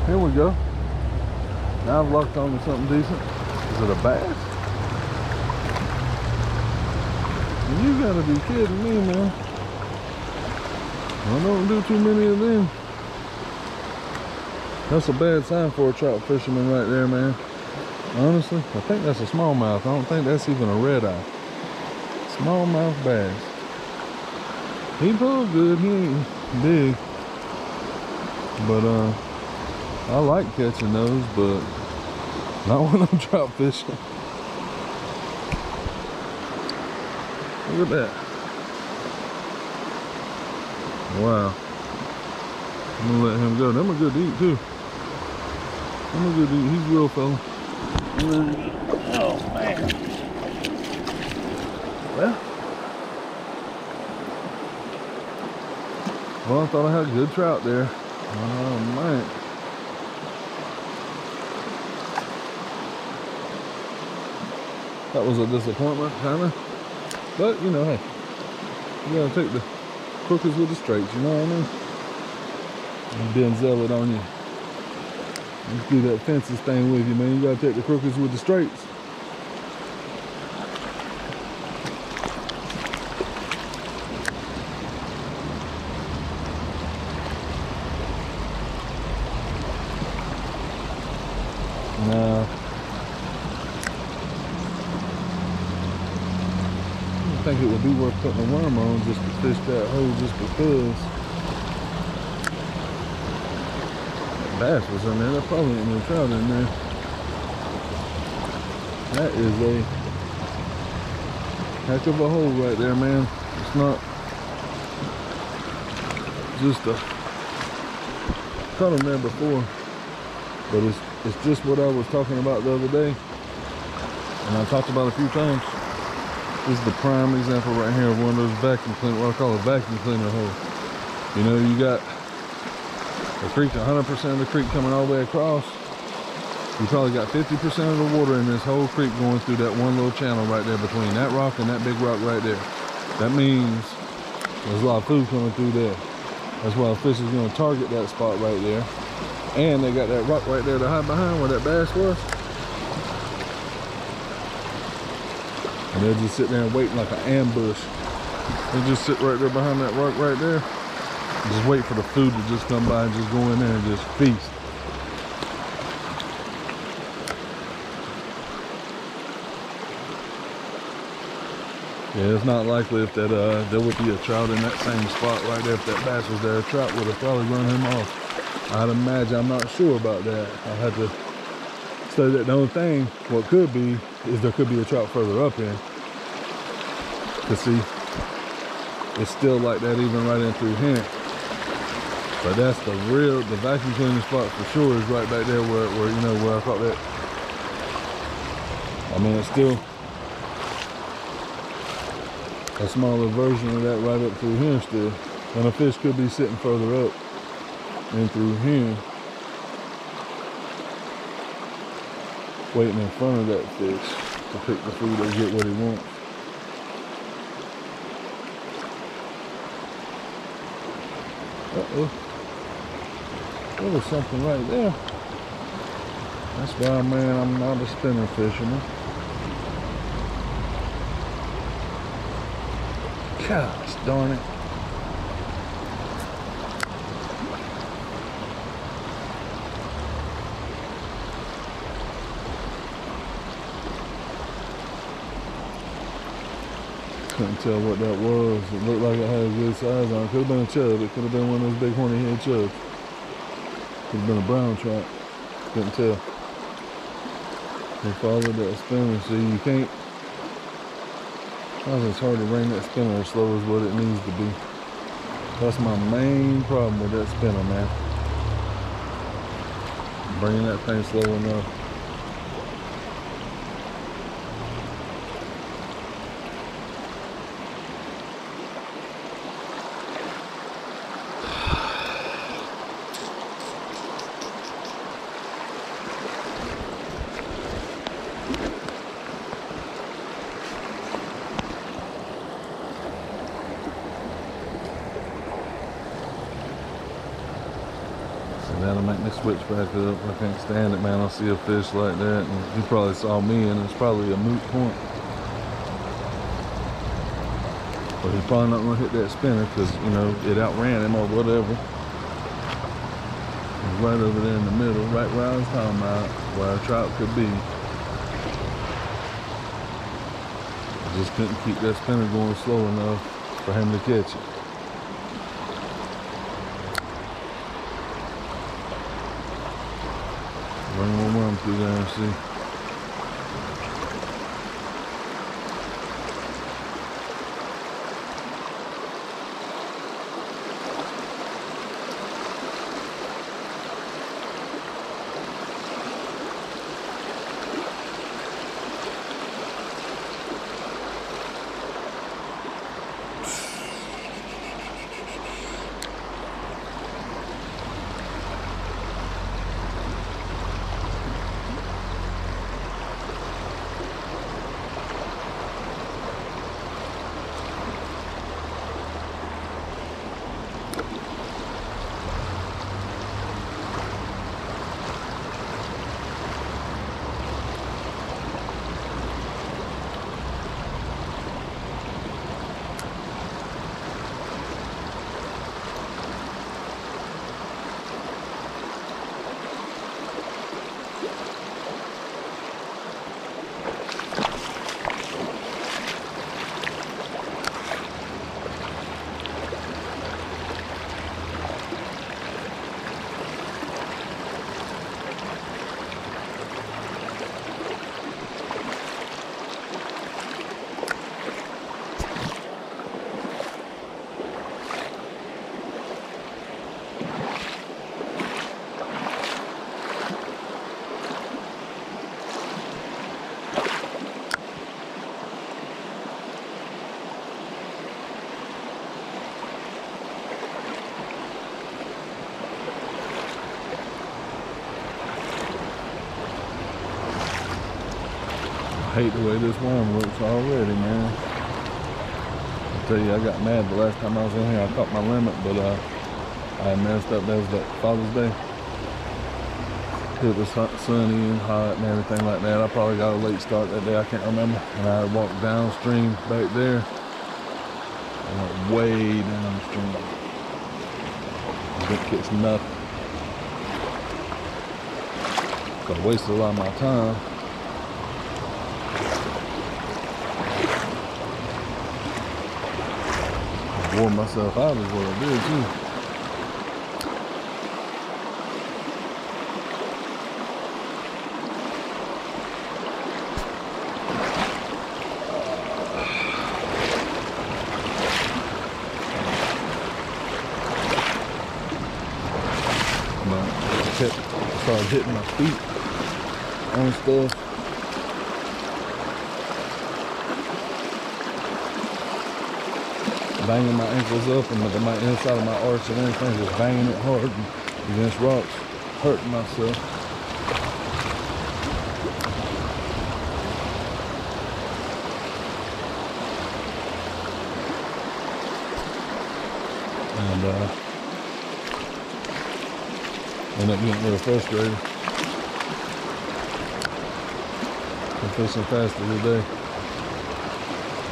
Here we go. Now I've locked on to something decent. Is it a bass? You gotta be kidding me, man. I don't do too many of them. That's a bad sign for a trout fisherman right there, man. Honestly, I think that's a smallmouth. I don't think that's even a red eye. Smallmouth bass. He pulled good. He ain't big. But I like catching those, but not when I'm trout fishing. Look at that. Wow. I'm gonna let him go. Them are good to eat too. Them are good to eat. He's real fella. Oh man. Well, I thought I had a good trout there. Oh man. That was a disappointment, kinda. But you know, hey, you gotta take the crookeds with the straights, you know what I mean? And Denzel it on you. Let's do that fences thing with you, man. You gotta take the crookeds with the straights. Nah. I think it would be worth putting a worm on just to fish that hole just because. Bass was in there. There probably ain't no trout in there. That is a heck of a hole right there, man. It's not just a caught them there before, but it's just what I was talking about the other day, and I talked about a few times. This is the prime example right here of one of those vacuum cleaner, what I call a vacuum cleaner hole. You know, you got the creek, 100% of the creek coming all the way across. You probably got 50% of the water in this whole creek going through that one little channel right there between that rock and that big rock right there. That means there's a lot of food coming through there. That's why the fish is going to target that spot right there. And they got that rock right there to hide behind where that bass was. And they'll just sit there and wait like an ambush. They just sit right there behind that rock right there. Just wait for the food to just come by and just go in there and just feast. Yeah, it's not likely if that there would be a trout in that same spot right there. If that bass was there, a trout would have probably run him off. I'd imagine. I'm not sure about that. I'll have to study that. The only thing, what could be, is there could be a trout further up in. To see, it's still like that even right in through here. But that's the vacuum cleaning spot for sure is right back there where you know, where I caught that. I mean, it's still a smaller version of that right up through here still. And a fish could be sitting further up and through here, waiting in front of that fish to pick the food or get what he wants. Uh-oh. There was something right there. That's why, man, I'm not a spinner fisherman. Gosh darn it. Couldn't tell what that was. It looked like it had a good size on it. Could have been a chub. It could have been one of those big horny head chubs. Could have been a brown trout. Couldn't tell. They followed that spinner. See, you can't. It's hard to bring that spinner as slow as what it needs to be. That's my main problem with that spinner, man. Bringing that thing slow enough. And that'll make me switch back up. I can't stand it, man. I see a fish like that, and you probably saw me, and it's probably a moot point. But he's probably not gonna hit that spinner because, you know, it outran him or whatever. He's right over there in the middle, right where I was talking about, where a trout could be. I just couldn't keep that spinner going slow enough for him to catch it. Bring one worm through there and see. I hate the way this worm looks already, man. I tell you, I got mad the last time I was in here. I caught my limit, but I messed up. That was like Father's Day. It was hot, sunny and hot and everything like that. I probably got a late start that day. I can't remember. And I walked downstream back there. I went way downstream. I didn't catch nothing. So I wasted a lot of my time. Wore myself out is what I did too. But I started hitting my feet on stuff. Banging my ankles up and my inside of my arch and everything, just banging it hard against rocks, hurting myself. And ended up getting real frustrated. I'm fishing faster today.